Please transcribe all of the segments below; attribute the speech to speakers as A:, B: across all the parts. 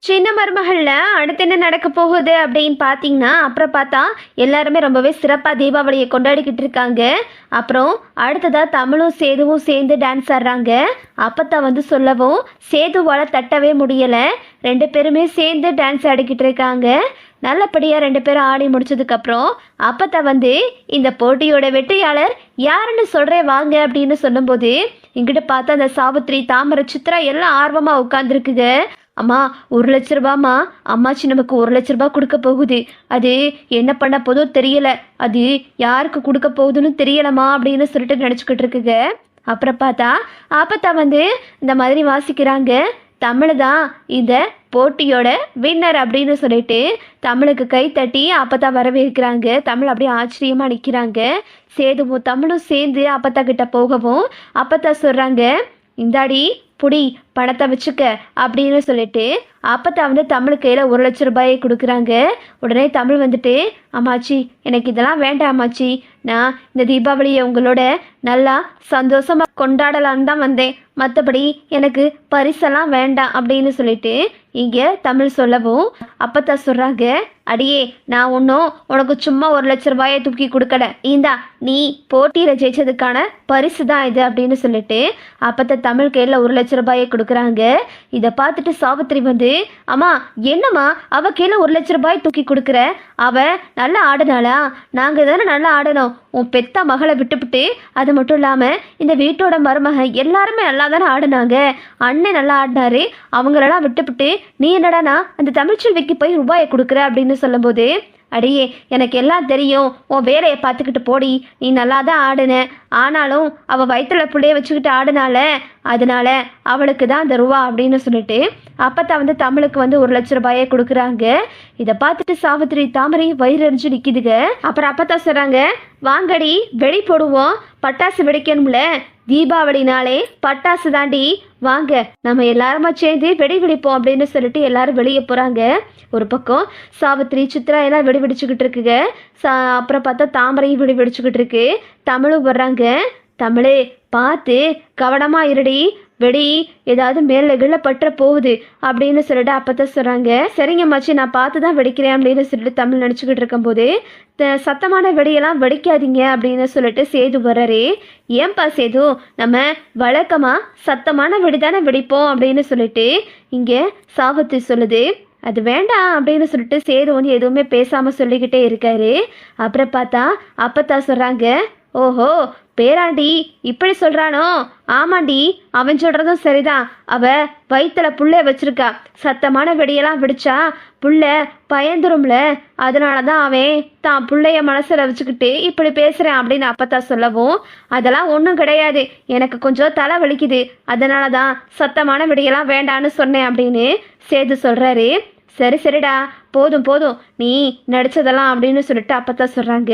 A: சின்ன மருமகள்ல அடுத்து என்ன நடக்க போகுது அப்படின்னு பார்த்தீங்கன்னா, அப்புறம் பார்த்தா எல்லாருமே ரொம்பவே சிறப்பாக தீபாவளியை கொண்டாடிக்கிட்டு இருக்காங்க. அப்புறம் அடுத்ததா தமிழும் சேதுவும் சேர்ந்து டான்ஸ் ஆடுறாங்க. அப்பத்தான் வந்து சொல்லவும் சேதுவால் தட்டவே முடியலை. ரெண்டு பேருமே சேர்ந்து டான்ஸ் ஆடிக்கிட்டு இருக்காங்க. நல்லபடியாக ரெண்டு பேரும் ஆடி முடிச்சதுக்கப்புறம் அப்பத்தான் வந்து இந்த போட்டியோட வெற்றியாளர் யாருன்னு சொல்கிறேன் வாங்க அப்படின்னு சொல்லும்போது, இங்கிட்ட பார்த்தா அந்த சாவித்ரி, தாமரை, சித்ரா எல்லாம் ஆர்வமாக உட்காந்துருக்குங்க. அம்மா 1,00,000 ரூபாம்மா, அம்மாச்சி நமக்கு 1,00,000 ரூபா கொடுக்க போகுது. அது என்ன பண்ண போதோ தெரியல, அது யாருக்கு கொடுக்க போகுதுன்னு தெரியலம்மா அப்படின்னு சொல்லிட்டு நினச்சிக்கிட்டு இருக்குங்க. அப்புறம் பார்த்தா ஆப்பத்தா வந்து இந்த மாதிரி வாசிக்கிறாங்க. தமிழ் தான் இந்த போட்டியோட வின்னர் அப்படின்னு சொல்லிட்டு தமிழுக்கு கை தட்டி அப்பத்தா வரவேற்கிறாங்க. தமிழ் அப்படியே ஆச்சரியமாக நிற்கிறாங்க. சேதுவும் தமிழும் சேர்ந்து அப்பத்தா கிட்ட போகவும் அப்பத்தா சொல்கிறாங்க, இந்தாடி புடி பணத்தை வச்சுக்க அப்படின்னு சொல்லிட்டு அப்பத்தா வந்து தமிழ் கையில் 1,00,000 ரூபாயை கொடுக்குறாங்க. உடனே தமிழ் வந்துட்டு, அம்மாச்சி எனக்கு இதெல்லாம் வேண்டாம் அம்மாச்சி, நான் இந்த தீபாவளியை உங்களோட நல்லா சந்தோஷமாக கொண்டாடலான்னு தான் வந்தேன், மற்றபடி எனக்கு பரிசெல்லாம் வேண்டாம் அப்படின்னு சொல்லிட்டு இங்கே தமிழ் சொல்லவும் அப்பத்தா சொல்கிறாங்க, அடியே நான் ஒன்றும் உனக்கு சும்மா 1,00,000 ரூபாயை தூக்கி கொடுக்கல, இந்தா நீ போட்டியில் ஜெயிச்சதுக்கான பரிசு தான் இது அப்படின்னு சொல்லிட்டு அப்பத்தா தமிழ் கையில் 1,00,000 ரூபாயை கொடுக்குறாங்க. இதை பார்த்துட்டு சாவித்திரி வந்து, அம்மா என்னம்மா அவ கையில் 1,00,000 ரூபாய் தூக்கி கொடுக்குற, அவ நல்லா ஆடினாளா, நாங்கள் தானே நல்லா ஆடணும், உன் பெத்த மகளை விட்டுவிட்டு, அது மட்டும் இல்லாமல் இந்த வீட்டோட மருமக எல்லாருமே நல்லா தானே ஆடினாங்க, அண்ணன் நல்லா ஆடினாரு, அவங்களெல்லாம் விட்டுவிட்டு நீ என்னடானா அந்த தமிழ்ச்செல்விக்கு போய் ரூபாயை கொடுக்குற அப்படின்னு சொல்லும்போது, அடியே எனக்கு எல்லாம் தெரியும், உன் வேலையை பார்த்துக்கிட்டு போடி, நீ நல்லா தான் ஆடுன, ஆனாலும் அவள் வயிற்றுல பிள்ளைய வச்சுக்கிட்டு ஆடுனால, அதனால அவளுக்கு தான் அந்த ரூபா அப்படின்னு சொல்லிட்டு அப்பத்தான் வந்து தமிழுக்கு வந்து 1,00,000 ரூபாயை கொடுக்குறாங்க. இதை பார்த்துட்டு சாவித்திரி, தாமரை வயிறு எரிஞ்சு நிற்கிதுங்க. அப்புறம் அப்பத்தான் சொல்கிறாங்க, வாங்கடி வெடி போடுவோம், பட்டாசு வெடிக்கணும்ல, தீபாவளினாலே பட்டாசு தாண்டி, வாங்க நம்ம எல்லாருமா சேர்ந்து வெடி வெடிப்போம் அப்படின்னு சொல்லிட்டு எல்லாரும் வெளியே போகிறாங்க. ஒரு பக்கம் சாவித்திரி, சித்ரா எல்லாம் வெடி வெடிச்சுக்கிட்டு இருக்குங்க. அப்புறம் பார்த்தா தாமரையும் வெடி வெடிச்சுக்கிட்டு இருக்கு. தமிழும் வர்றாங்க. தமிழே பார்த்து கவனமாக இருடி, வெடி ஏதாவது மேலே கீழே பற்ற போகுது அப்படின்னு சொல்லிட்டு அப்பத்தான் சொல்கிறாங்க. சரிங்க மச்சி நான் பார்த்து தான் வெடிக்கிறேன் அப்படின்னு சொல்லிட்டு தமிழ் நினச்சிக்கிட்டு இருக்கும்போது, சத்தமான வெடியெல்லாம் வெடிக்காதீங்க அப்படின்னு சொல்லிட்டு சேது வர்றாரு. ஏன்பா சேது, நம்ம வழக்கமாக சத்தமான வெடி தானே வெடிப்போம் அப்படின்னு சொல்லிட்டு இங்கே சாவித்திரி சொல்லுது. அது வேண்டாம் அப்படின்னு சொல்லிட்டு சேது வந்து எதுவுமே பேசாமல் சொல்லிக்கிட்டே இருக்காரு. அப்புறம் பார்த்தா அப்பத்தா சொல்கிறாங்க, ஓஹோ பேராண்டி இப்படி சொல்கிறானோ, ஆமாண்டி அவன் சொல்கிறதும் சரிதான், அவ வயிற்றுல புள்ள வச்சிருக்கா, சத்தமான வெடியெல்லாம் வெடிச்சா புள்ள பயந்துரும்ல, அதனால தான் அவன் தான் பிள்ளைய மனசில் வச்சுக்கிட்டு இப்படி பேசுகிறேன் அப்படின்னு அப்பத்தா சொல்லவும், அதெல்லாம் ஒன்றும் கிடையாது, எனக்கு கொஞ்சம் தலை வலிக்குது, அதனால தான் சத்தமான வெடியெல்லாம் வேண்டான்னு சொன்னேன் அப்படின்னு சேது சொல்கிறாரு. சரி சரிடா போதும் போதும் நீ நடிச்சதெல்லாம் அப்படின்னு சொல்லிட்டு அப்பத்தான் சொல்கிறாங்க.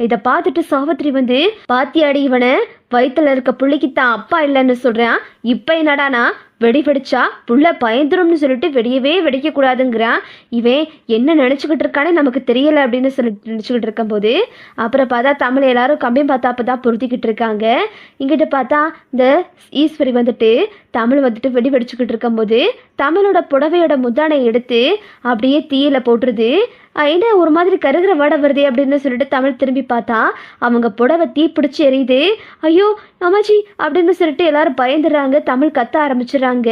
A: இதை பார்த்துட்டு சாவித்திரி வந்து, பாத்தியாடி இவனை வயிற்றுல இருக்க புள்ளைக்கு தான் அப்பா இல்லைன்னு சொல்கிறான், இப்போ என்னடானா வெடி வெடிச்சா புள்ள பயந்துரும்னு சொல்லிட்டு வெடியவே வெடிக்கக்கூடாதுங்கிறான், இவன் என்ன நினச்சிக்கிட்டு இருக்கானே நமக்கு தெரியலை அப்படின்னு சொல்லிட்டு நினச்சிக்கிட்டு இருக்கும்போது அப்புறம் பார்த்தா தமிழ் எல்லாரும் கம்பியும் பார்த்தா அப்போ தான் பொருத்திக்கிட்டு இருக்காங்க. இங்கிட்ட பார்த்தா இந்த ஈஸ்வரி வந்துட்டு தமிழ் வந்துட்டு வெடி வெடிச்சுக்கிட்டு இருக்கும்போது தமிழோட புடவையோட முந்தானை எடுத்து அப்படியே தீயில போட்டுருது. என்ன ஒரு மாதிரி கருகிற வாடை வருதே அப்படின்னு சொல்லிட்டு தமிழ் திரும்பி பார்த்தா அவங்க புடவை தீ பிடிச்சி எரியுது. ஐயோ அம்மாச்சி அப்படின்னு சொல்லிட்டு எல்லாரும் பயந்துடுறாங்க. தமிழ் கத்த ஆரம்பிச்சிடுறாங்க.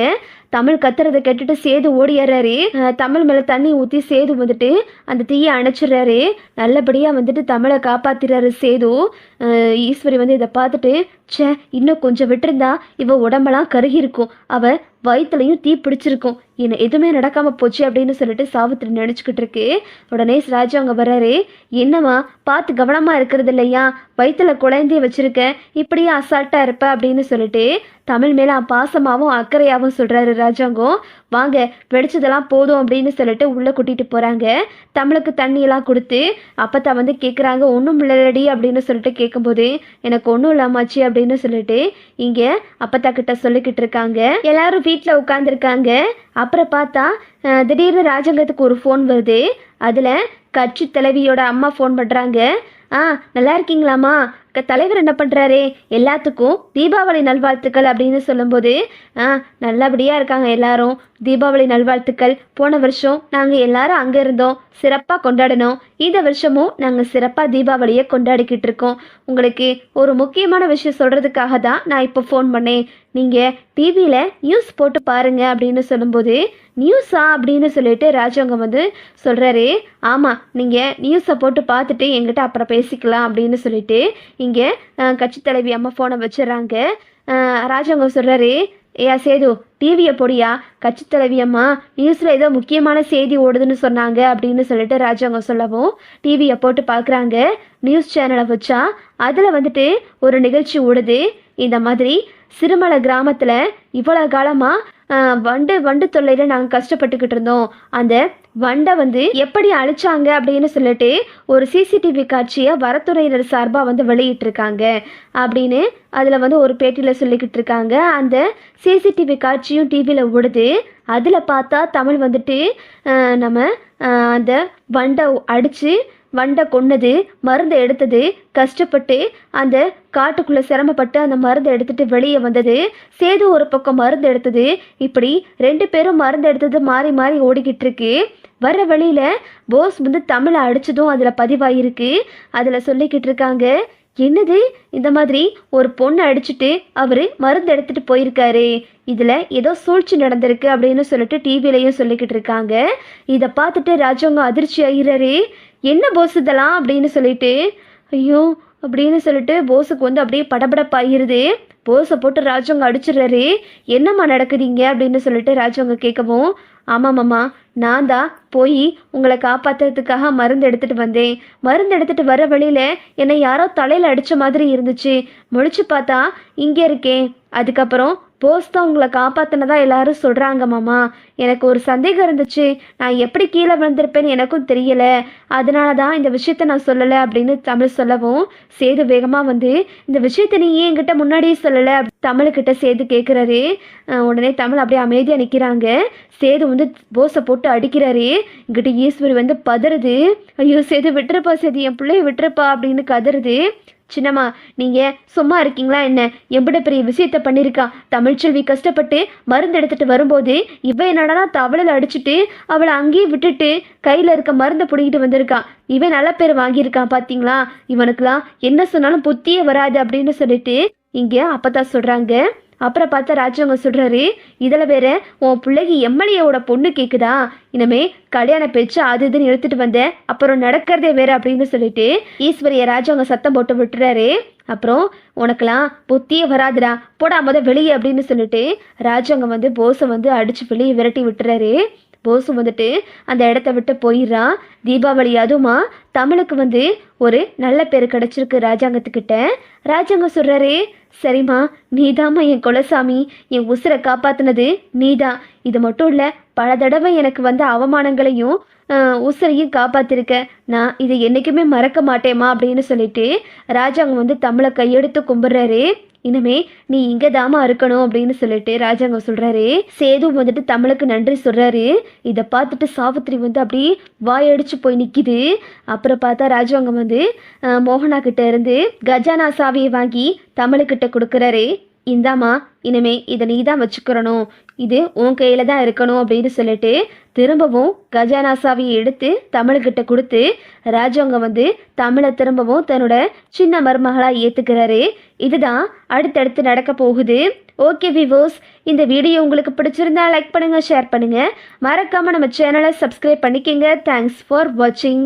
A: தமிழ் கத்துறதை கேட்டுட்டு சேது ஓடிடுறாரு. தமிழ் மேலே தண்ணி ஊற்றி சேது வந்துட்டு அந்த தீயை அணைச்சிடுறாரு. நல்லபடியாக வந்துட்டு தமிழை காப்பாற்றிடுறாரு சேது. ஈஸ்வரி வந்து இதை பார்த்துட்டு, ச்சே இன்னும் கொஞ்சம் விட்டுருந்தா இவ உடம்பெல்லாம் கருகி இருக்கும், அவ வயிற்றுலையும் தீ பிடிச்சிருக்கும், என்ன எதுவுமே நடக்காமல் போச்சு அப்படின்னு சொல்லிட்டு சாவித்திரி நினச்சிக்கிட்டு இருக்கு. உடனே ராஜா அவங்க வர்றாரு. என்னம்மா பார்த்து கவனமாக இருக்கிறது இல்லையா, வயிற்றுல குழந்தைய வச்சிருக்க, இப்படியே அசால்ட்டாக இருப்ப அப்படின்னு சொல்லிட்டு தமிழ் மேலே பாசமாகவும் அக்கறையாகவும் சொல்கிறாரு ராஜாங்கம். வாங்க வெடிச்சதெல்லாம் போதும் அப்படின்னு சொல்லிட்டு உள்ளே கூட்டிகிட்டு போகிறாங்க. தமிழுக்கு தண்ணியெல்லாம் கொடுத்து அப்பத்தா வந்து கேட்குறாங்க, ஒன்றும் இல்லடி அப்படின்னு சொல்லிட்டு கேட்கும்போது, எனக்கு ஒன்றும் இல்லாமாச்சு அப்படின்னு சொல்லிட்டு இங்கே அப்பத்தா கிட்ட சொல்லிக்கிட்டு இருக்காங்க. எல்லாரும் வீட்டில் உட்காந்துருக்காங்க. அப்புறம் பார்த்தா திடீர்னு ராஜாங்கத்துக்கு ஒரு ஃபோன் வருது. அதில் கட்சி தலைவியோட அம்மா ஃபோன் பண்ணுறாங்க. நல்லா இருக்கீங்களாம்மா, தலைவர் என்ன பண்ணுறாரு, எல்லாத்துக்கும் தீபாவளி நல்வாழ்த்துக்கள் அப்படின்னு சொல்லும்போது, நல்லபடியாக இருக்காங்க எல்லாரும், தீபாவளி நல்வாழ்த்துக்கள். போன வருஷம் நாங்கள் எல்லாரும் அங்கே இருந்தோம், சிறப்பாக கொண்டாடினோம். இந்த வருஷமும் நாங்கள் சிறப்பாக தீபாவளியை கொண்டாடிக்கிட்டு இருக்கோம். உங்களுக்கு ஒரு முக்கியமான விஷயம் சொல்கிறதுக்காக தான் நான் இப்போ ஃபோன் பண்ணேன். நீங்கள் டிவியில் நியூஸ் போட்டு பாருங்க அப்படின்னு சொல்லும்போது, நியூஸா அப்படின்னு சொல்லிட்டு ராஜவங்க வந்து சொல்கிறாரு. ஆமாம், நீங்கள் நியூஸை போட்டு பார்த்துட்டு எங்கிட்ட அப்புறம் பேசிக்கலாம் அப்படின்னு சொல்லிட்டு இங்கே கட்சி தலைவி அம்மா ஃபோனை வச்சிடறாங்க. ராஜவங்க சொல்கிறாரு, ஏயா சேது, டிவியை பொடியா, கட்சி தலைவி அம்மா நியூஸில் ஏதோ முக்கியமான செய்தி ஓடுதுன்னு சொன்னாங்க அப்படின்னு சொல்லிட்டு ராஜவங்க சொல்லவும் டிவியை போட்டு பார்க்குறாங்க. நியூஸ் சேனலை வச்சா அதில் வந்துட்டு ஒரு நிகழ்ச்சி ஓடுது. இந்த மாதிரி சிறுமலை கிராமத்தில் இவ்வளோ காலமாக வண்டு தொல்லையில் நாங்கள் கஷ்டப்பட்டுக்கிட்டு இருந்தோம். அந்த வண்டை வந்து எப்படி அழிச்சாங்க அப்படின்னு சொல்லிட்டு ஒரு சிசிடிவி காட்சியை வரத்துறையினர் சார்பாக வந்து வெளியிட்டிருக்காங்க அப்படின்னு அதில் வந்து ஒரு பேட்டியில் சொல்லிக்கிட்டு இருக்காங்க. அந்த சிசிடிவி காட்சியும் டிவியில் ஓடுது. அதில் பார்த்தா தமிழ் வந்துட்டு நம்ம அந்த வண்டை அடித்து வண்டை கொன்னது, மருந்தை எடுத்தது, கஷ்டப்பட்டு அந்த காட்டுக்குள்ளே சிரமப்பட்டு அந்த மருந்தை எடுத்துட்டு வெளியே வந்தது, சேது ஒரு பக்கம் மருந்து எடுத்தது, இப்படி 2 பேரும் மருந்து எடுத்தது மாறி மாறி ஓடிக்கிட்டு இருக்கு. வர்ற வழியில் போஸ் வந்து தமிழை அடித்ததும் அதில் பதிவாயிருக்கு. அதில் சொல்லிக்கிட்டு இருக்காங்க, என்னது இந்த மாதிரி ஒரு பொண்ணை அடிச்சுட்டு அவர் மருந்து எடுத்துகிட்டு போயிருக்காரு, இதில் ஏதோ சூழ்ச்சி நடந்திருக்கு அப்படின்னு சொல்லிட்டு டிவிலையும் சொல்லிக்கிட்டு இருக்காங்க. இதை பார்த்துட்டு ராஜவங்க அதிர்ச்சி ஆகிறாரு. என்ன போஸ் இதெல்லாம் அப்படின்னு சொல்லிட்டு, ஐயோ அப்படின்னு சொல்லிட்டு போஸுக்கு வந்து அப்படியே படபடப்பாயிருது. போஸை போட்டு ராஜவங்க அடிச்சிடுறாரு. என்னம்மா நடக்குதுங்க அப்படின்னு சொல்லிட்டு ராஜவங்க கேட்கவும், ஆமாம்மாம்மா, நான் தான் போய் உங்களை காப்பாற்றுறதுக்காக மருந்து எடுத்துகிட்டு வந்தேன். மருந்து எடுத்துகிட்டு வர வழியில் என்னை யாரோ தலையில் அடித்த மாதிரி இருந்துச்சு. முழிச்சு பார்த்தா இங்கே இருக்கேன். அதுக்கப்புறம் போஸ் தான் உங்களை காப்பாற்றினதா எல்லாரும் சொல்கிறாங்க மாமா. எனக்கு ஒரு சந்தேகம் இருந்துச்சு, நான் எப்படி கீழே விழுந்திருப்பேன்னு எனக்கும் தெரியலை, அதனால தான் இந்த விஷயத்த நான் சொல்லலை அப்படின்னு தமிழ் சொல்லவும் சேது வேகமாக வந்து, இந்த விஷயத்த நீ ஏன் என்கிட்ட முன்னாடியே சொல்லலை தமிழ்கிட்ட சேது கேட்குறாரு. உடனே தமிழ் அப்படியே அமைதியாக நிற்கிறாங்க. சேது வந்து போஸை போட்டு அடிக்கிறாரு. இங்கிட்ட ஈஸ்வரி வந்து பதறுது. ஐயோ சேது விட்டுருப்பா, சேது என் பிள்ளைய விட்டுருப்பா அப்படின்னு கதறுது. சின்னம்மா, நீங்கள் சும்மா இருக்கீங்களா என்ன? எம்பிட பெரிய விஷயத்த பண்ணியிருக்கா. தமிழ்ச்செல்வி கஷ்டப்பட்டு மருந்து எடுத்துகிட்டு வரும்போது இவன் என்னடா தவளையில் அடிச்சுட்டு அவளை அங்கேயே விட்டுட்டு கையில் இருக்க மருந்தை பிடிக்கிட்டு வந்திருக்கான். இவன் நல்ல பேர் வாங்கியிருக்கான் பார்த்தீங்களா? இவனுக்கெல்லாம் என்ன சொன்னாலும் புத்தியே வராது அப்படின்னு சொல்லிட்டு இங்கே அப்பதான் சொல்கிறாங்க. அப்புறம் பார்த்தா ராஜவங்க சொல்கிறாரு, இதில் வேற உன் பிள்ளைக்கு எம்எல்ஏவோட பொண்ணு கேட்குதா, இனிமே கல்யாண பேச்சு அது இதுன்னு எடுத்துகிட்டு வந்தேன், அப்புறம் நடக்கிறதே வேற அப்படின்னு சொல்லிட்டு ஈஸ்வரிய ராஜவங்க சத்தம் போட்டு விட்டுறாரு. அப்புறம் உனக்கெல்லாம் புத்தியே வராதுடா, போடா வெளியே அப்படின்னு சொல்லிட்டு ராஜவங்க வந்து போஸை வந்து அடித்து வெளியே விரட்டி விட்டுறாரு. போஸு வந்துட்டு அந்த இடத்த விட்டு போயிடுறான். தீபாவளி அதுமா தமிழுக்கு வந்து ஒரு நல்ல பேர் கிடச்சிருக்கு ராஜாங்கத்துக்கிட்ட. ராஜாங்க சொல்கிறாரு, சரிம்மா, நீதாம்மா என் குலசாமி, என் உசுரை காப்பாற்றினது நீதான். இது மட்டும் இல்லை, பல தடவை எனக்கு வந்த அவமானங்களையும் உசுரையும் காப்பாற்றிருக்க, நான் இதை என்றைக்குமே மறக்க மாட்டேம்மா அப்படின்னு சொல்லிட்டு ராஜாங்க வந்து தமிழை கையெடுத்து கும்பிட்றாரு. இனிமே நீ இங்கே தாமா இருக்கணும் அப்படின்னு சொல்லிட்டு ராஜாங்க சொல்கிறாரு. சேது வந்துட்டு தமிழுக்கு நன்றி சொல்கிறாரு. இதை பார்த்துட்டு சாவித்திரி வந்து அப்படியே வாயடிச்சு போய் நிற்கிது. அப்புறம் பார்த்தா ராஜாங்க வந்து மோகனா கிட்ட இருந்து கஜானா சாவியை வாங்கி தமிழுக்கிட்ட கொடுக்குறாரு. இந்தாம்மா, இனிமே இதை நீ தான் வச்சுக்கிறணும், இது உன் கையில் தான் இருக்கணும் அப்படின்னு சொல்லிட்டு திரும்பவும் கஜானா சாவியை எடுத்து தமிழ்கிட்ட கொடுத்து ராஜாங்க வந்து தமிழை திரும்பவும் தன்னோட சின்ன மருமகளாக ஏற்றுக்கிறாரு. இதுதான் அடுத்தடுத்து நடக்க போகுது. ஓகே விவோஸ், இந்த வீடியோ உங்களுக்கு பிடிச்சிருந்தா லைக் பண்ணுங்கள், ஷேர் பண்ணுங்கள், மறக்காமல் நம்ம சேனலை சப்ஸ்கிரைப் பண்ணிக்கோங்க. தேங்க்ஸ் ஃபார் வாட்சிங்.